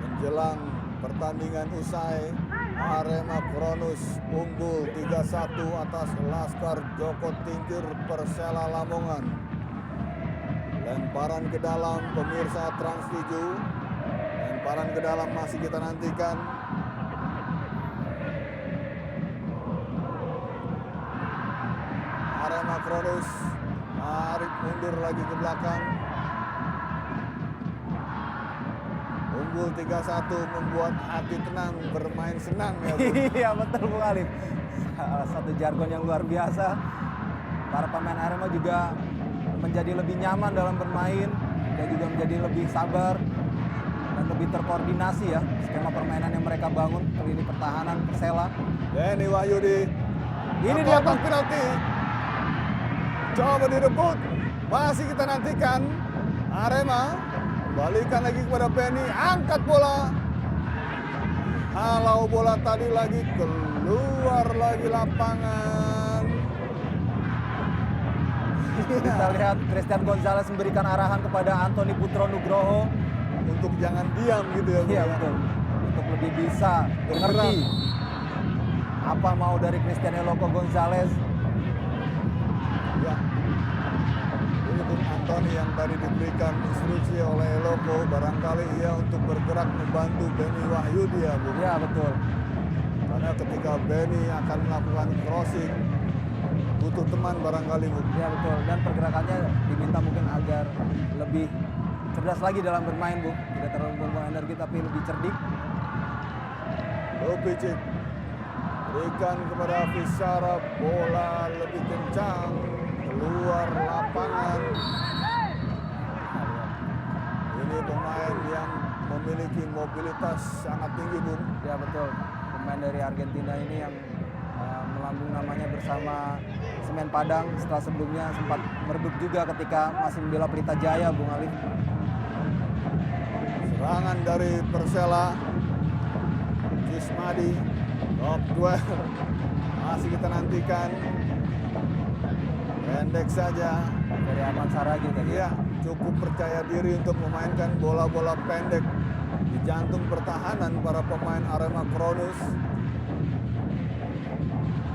menjelang pertandingan usai. Arema Kronus unggul 3-1 atas Laskar Joko Tingkir Persela Lamongan. Lemparan ke dalam pemirsa Trans 7. Lemparan ke dalam masih kita nantikan. Arema Kronus tarik mundur lagi ke belakang. Unggul 3-1 membuat hati tenang, bermain senang ya, Bung. Iya betul, Bung Alif. Salah satu jargon yang luar biasa. Para pemain Arema juga menjadi lebih nyaman dalam bermain dan juga menjadi lebih sabar dan lebih terkoordinasi ya skema permainan yang mereka bangun ke lini pertahanan Persela. Denny Wahyudi. Ini dia, Bung. penalti. Coba direbut. Masih kita nantikan. Arema balikan lagi kepada Benny, angkat bola. Halau bola tadi lagi, keluar lagi lapangan. Kita lihat Christian Gonzalez memberikan arahan kepada Anthony Putro Nugroho. Untuk jangan diam gitu ya, Bung, Iya ya. betul. Untuk lebih bisa mengerti apa mau dari Christian Eloko Gonzalez. Ya. Ini Bung Antoni yang tadi diberikan instruksi oleh Eloko, barangkali ia untuk bergerak membantu Benny Wahyudi ya, Bung. Iya betul. Karena ketika Benny akan melakukan crossing, butuh teman barangkali, Bung. Ya betul, dan pergerakannya diminta mungkin agar lebih cerdas lagi dalam bermain, Bu. Tidak terlalu membuang energi tapi lebih cerdik. Lopicic berikan kepada Fisara, bola lebih kencang, keluar lapangan. Ini pemain yang memiliki mobilitas sangat tinggi, Bung. Ya betul, pemain dari Argentina ini yang melambung namanya bersama Semen Padang setelah sebelumnya sempat meredup juga ketika masih membela Pelita Jaya, Bung Alif. Serangan dari Persela, Cismadi, top duel, masih kita nantikan. Pendek saja. Dari Arman Saragi tadi. Iya, cukup percaya diri untuk memainkan bola-bola pendek di jantung pertahanan para pemain Arema Kronus.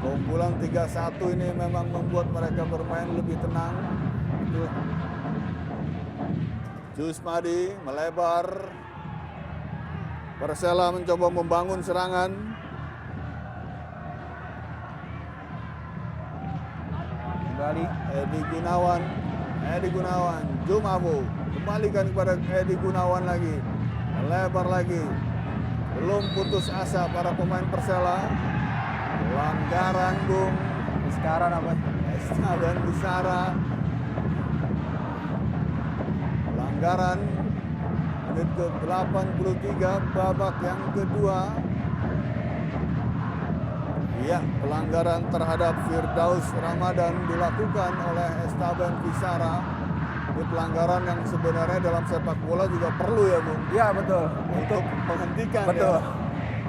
Keunggulan 3-1 ini memang membuat mereka bermain lebih tenang. Jusmadi melebar. Persela mencoba membangun serangan. Kembali. Edi Gunawan, Jumafo kembalikan kepada Edi Gunawan lagi, melebar lagi, belum putus asa para pemain Persela. Pelanggaran, Bung. Sekarang apa? Esteban Bisara. Pelanggaran menit ke-83 babak yang kedua. Iya, pelanggaran terhadap Firdaus Ramadan dilakukan oleh Esteban Bisara. Ini pelanggaran yang sebenarnya dalam sepak bola juga perlu ya, Bung. Iya, betul. Untuk menghentikan betul. ya.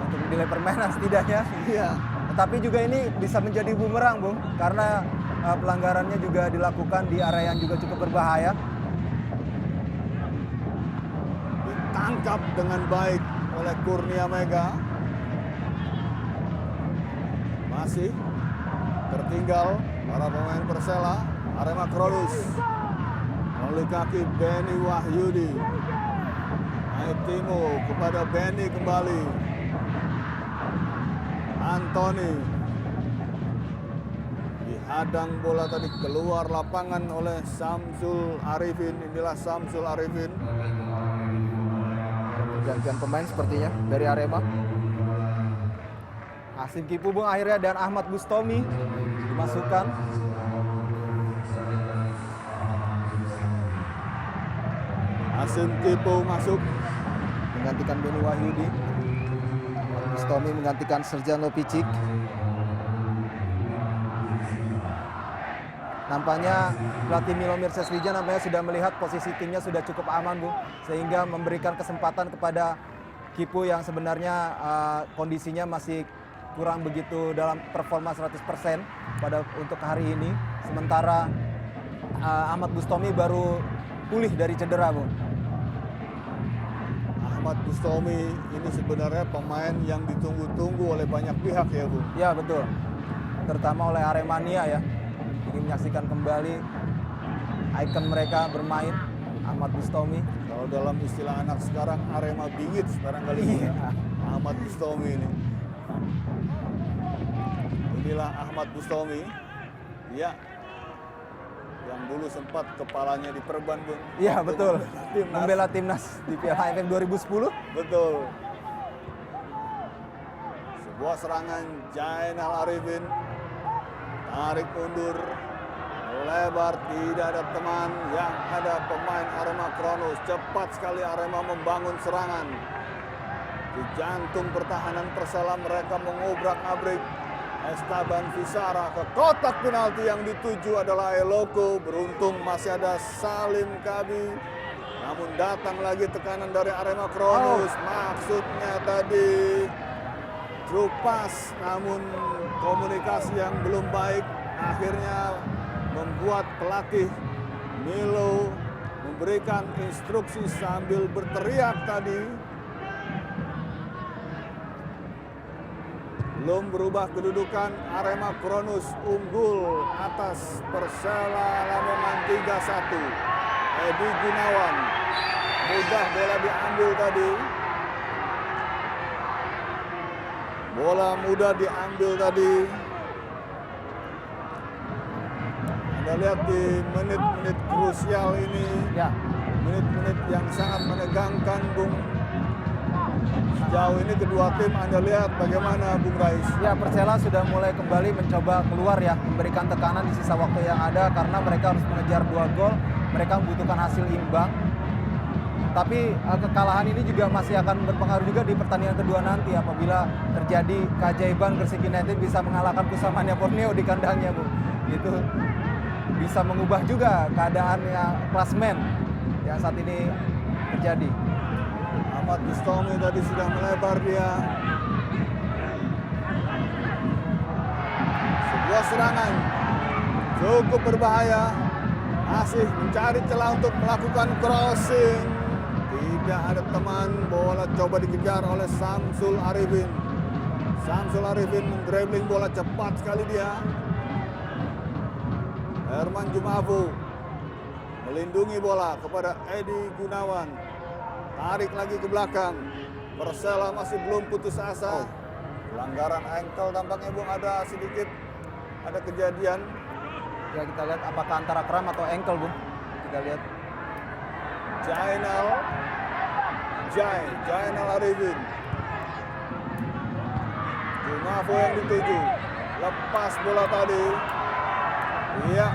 Untuk menilai permainan setidaknya. Iya. Tetapi juga ini bisa menjadi bumerang, Bung, karena pelanggarannya juga dilakukan di area yang juga cukup berbahaya. Ditangkap dengan baik oleh Kurnia Mega. Masih tertinggal para pemain Persela. Arema Kronus melalui kaki Benny Wahyudi. Naik Timo kepada Benny kembali. Anthony dihadang bola tadi keluar lapangan oleh Samsul Arifin. Inilah Samsul Arifin. Pergantian pemain sepertinya dari Arema. Hasim Kipu, Bung, akhirnya, dan Ahmad Bustomi dimasukkan. Hasim Kipu masuk Menggantikan Benny Wahyudi. Ahmad Bustomi menggantikan Serjan Lopicic. Nampaknya pelatih Milomir Sesrija nampaknya sudah melihat posisi timnya sudah cukup aman, Bung, sehingga memberikan kesempatan kepada Kipu yang sebenarnya kondisinya masih kurang begitu dalam performa 100% untuk hari ini. Sementara Ahmad Bustomi baru pulih dari cedera, Bung. Ahmad Bustomi ini sebenarnya pemain yang ditunggu-tunggu oleh banyak pihak ya, Bung. Ya, betul. Terutama oleh Aremania ya. Ingin menyaksikan kembali ikon mereka bermain, Ahmad Bustomi. Kalau dalam istilah anak sekarang Arema bingit sekarang kali ini. Iya. Ahmad Bustomi ini. Inilah Ahmad Bustomi. Ya. Yang dulu sempat kepalanya diperban, Bung. Iya, Waktu betul. Timnas. Membela timnas di Piala AFF 2010. Betul. Sebuah serangan Jainal Arifin. Tarik mundur. Lebar, tidak ada teman. Yang ada pemain Arema Kronus. Cepat sekali Arema membangun serangan. Di jantung pertahanan Persela mereka mengobrak-abrik. Esteban Visara ke kotak penalti, yang dituju adalah Eloko. Beruntung masih ada Salim Kabi. Namun datang lagi tekanan dari Arema Kronus. Maksudnya tadi through pass, namun komunikasi yang belum baik akhirnya membuat pelatih Milo memberikan instruksi sambil berteriak tadi. Belum berubah kedudukan, Arema Kronus unggul atas Persela Lamongan 3-1. Edi Gunawan, mudah bola diambil tadi. Bola mudah diambil tadi. Anda lihat di menit-menit krusial ini, Ya. menit-menit yang sangat menegangkan, Bung. Sejauh ini kedua tim Anda lihat bagaimana, Bung Rais? Ya, Persela sudah mulai kembali mencoba keluar ya, memberikan tekanan di sisa waktu yang ada karena mereka harus mengejar 2 gol. Mereka membutuhkan hasil imbang. Tapi kekalahan ini juga masih akan berpengaruh juga di pertandingan kedua nanti apabila terjadi keajaiban Gresik United bisa mengalahkan Pusamania Borneo di kandangnya, Bu. Itu bisa mengubah juga keadaan klasmen yang saat ini terjadi. Ahmad Bustomi tadi sudah melebar dia. Sebuah serangan cukup berbahaya. Masih mencari celah untuk melakukan crossing. Tidak ada teman, bola coba dikejar oleh Samsul Arifin. Samsul Arifin mendribbling bola cepat sekali dia. Herman Jumafu melindungi bola kepada Edi Gunawan. Tarik lagi ke belakang. Persela masih belum putus asa. Pelanggaran ankle tampaknya, Bung, ada sedikit. Ada kejadian. Ya, kita lihat apakah antara kram atau ankle, Bung. Kita lihat. Jainal Arifin. Jumafu yang dituju. Lepas bola tadi. Iya.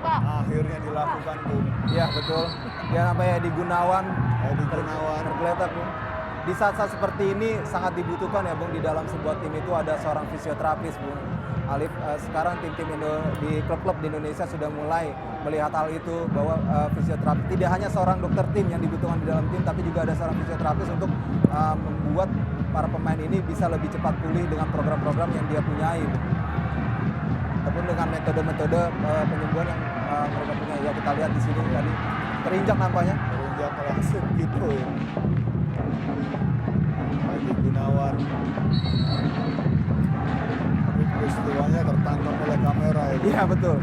Akhirnya dilakukan, Bung. Iya, betul. Dia namanya Edi Gunawan. Edi Gunawan. Tergeletak, Bung. di saat-saat seperti ini sangat dibutuhkan ya Bung, di dalam sebuah tim itu ada seorang fisioterapis Bung Alif. Sekarang tim-tim di klub-klub di Indonesia sudah mulai melihat hal itu, bahwa fisioterapis tidak hanya seorang dokter tim yang dibutuhkan di dalam tim, tapi juga ada seorang fisioterapis untuk membuat para pemain ini bisa lebih cepat pulih dengan program-program yang dia punyai Bung. Ataupun dengan metode-metode penyembuhan yang mereka punya. Ya kita lihat di sini tadi terinjak nampaknya. Terinjak langsung gitu ya. Edi Gunawan. Tapi peristiwanya tertangkap oleh kamera ya. Iya betul.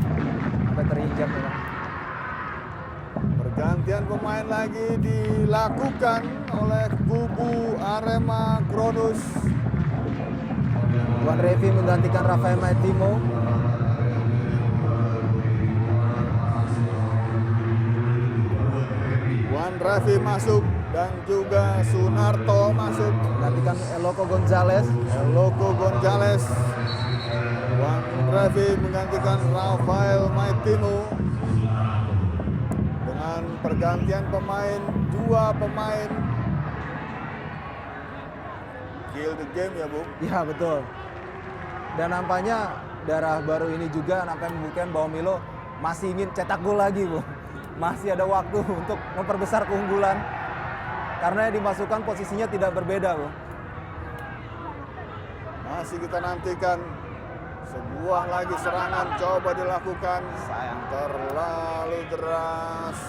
Sampai terinjak memang. Pergantian pemain lagi dilakukan oleh kubu Arema Kronus. Juan Revi menggantikan Rafael Maitimo. Juan Revi masuk dan juga Sunarto masuk. Menggantikan Eloko Gonzalez. Eloko Gonzalez. Juan Revi menggantikan Rafael Maitimo. Dengan pergantian pemain, 2 pemain. Kill the game ya, Bung. Iya betul. Dan nampaknya darah baru ini juga nampaknya membuktikan bahwa Milo masih ingin cetak gol lagi, Bu. Masih ada waktu untuk memperbesar keunggulan. Karena yang dimasukkan posisinya tidak berbeda, Bu. Masih kita nantikan sebuah lagi serangan coba dilakukan. Sayang, terlalu deras.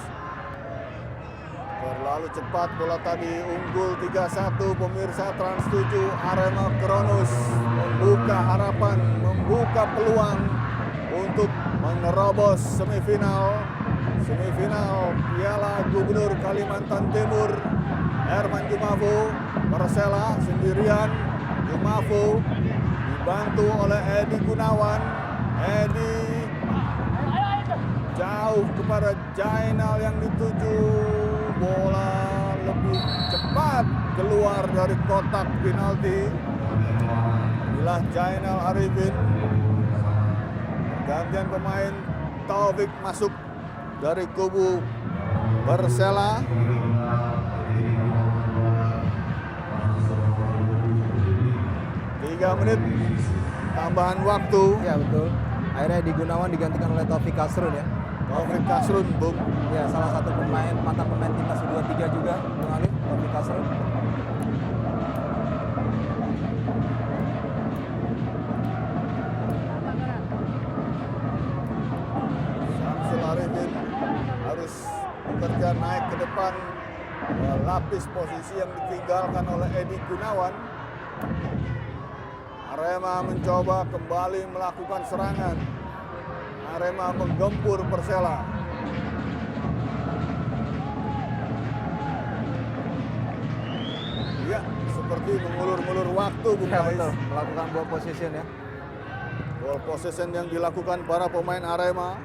Terlalu cepat bola tadi, unggul 3-1 pemirsa Trans 7. Arema Kronus membuka harapan, membuka peluang untuk menerobos semifinal Piala Gubernur Kalimantan Timur. Herman Jumafo, Persela sendirian. Jumafo dibantu oleh Edi Gunawan. Edi jauh kepada Jainal yang dituju. Bola lebih cepat keluar dari kotak penalti. Inilah Jainal Arifin. Gantian pemain, Taufik masuk dari kubu Persela. Tiga menit tambahan waktu. Ya betul. Akhirnya Edi Gunawan digantikan oleh Taufik Kasrun ya. Taufik Kasrun, Bung. Ya, salah satu pemain, mantan pemain timnas U23 juga, Bung Alif, Taufik Kasrun. Samsul Arifin harus bekerja naik ke depan, melapis posisi yang ditinggalkan oleh Edi Gunawan. Arema mencoba kembali melakukan serangan. Arema menggempur Persela. Ya, seperti mengulur-ulur waktu, Bung Ya Rais. betul, melakukan ball possession ya. Ball possession yang dilakukan para pemain Arema.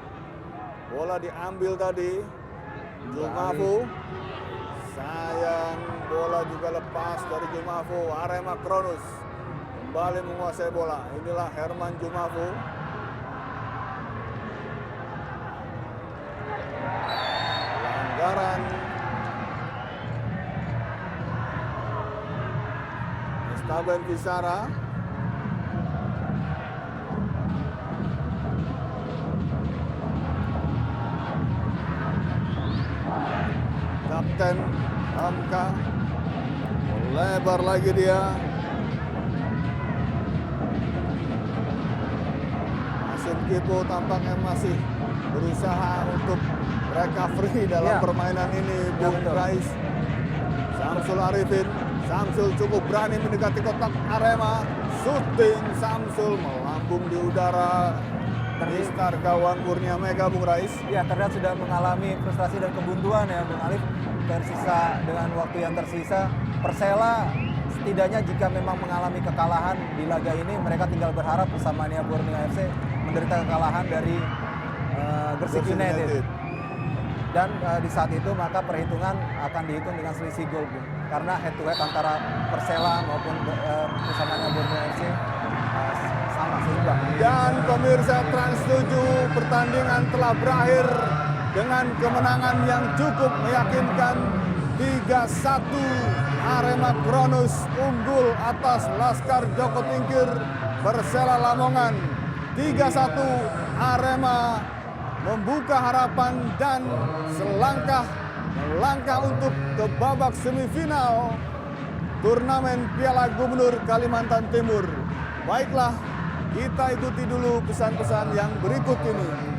Bola diambil tadi. Jumafo. Sayang, bola juga lepas dari Jumafo. Arema Kronus kembali menguasai bola. Inilah Herman Jumafo. Pelanggaran. Estaban Bisara. Kapten Hamka. Lebar lagi dia. Asim Kipo tampaknya masih berusaha untuk recovery dalam Ya. permainan ini, Bung betul. Rais. Samsul Arifin. Samsul cukup berani mendekati kotak Arema. Shooting Samsul melambung di udara. Mistar gawang Kurnia Mega, Bung Rais. Ya, terlihat sudah mengalami frustrasi dan kebuntuan ya, Bung Alif. Tersisa dengan waktu yang tersisa, Persela setidaknya jika memang mengalami kekalahan di laga ini, mereka tinggal berharap bersama Nia Borneo FC menderita kekalahan dari Gresik United. Dan di saat itu maka perhitungan akan dihitung dengan selisih gol, Bung. Karena head to head antara Persela maupun bersama Nia Borneo FC sama seimbang. Dan pemirsa Trans 7, pertandingan telah berakhir dengan kemenangan yang cukup meyakinkan 3-1 Arema Kronus unggul atas Laskar Joko Tingkir Persela Lamongan. 3-1 Arema membuka harapan dan melangkah untuk ke babak semifinal turnamen Piala Gubernur Kalimantan Timur. Baiklah, kita ikuti dulu pesan-pesan yang berikut ini.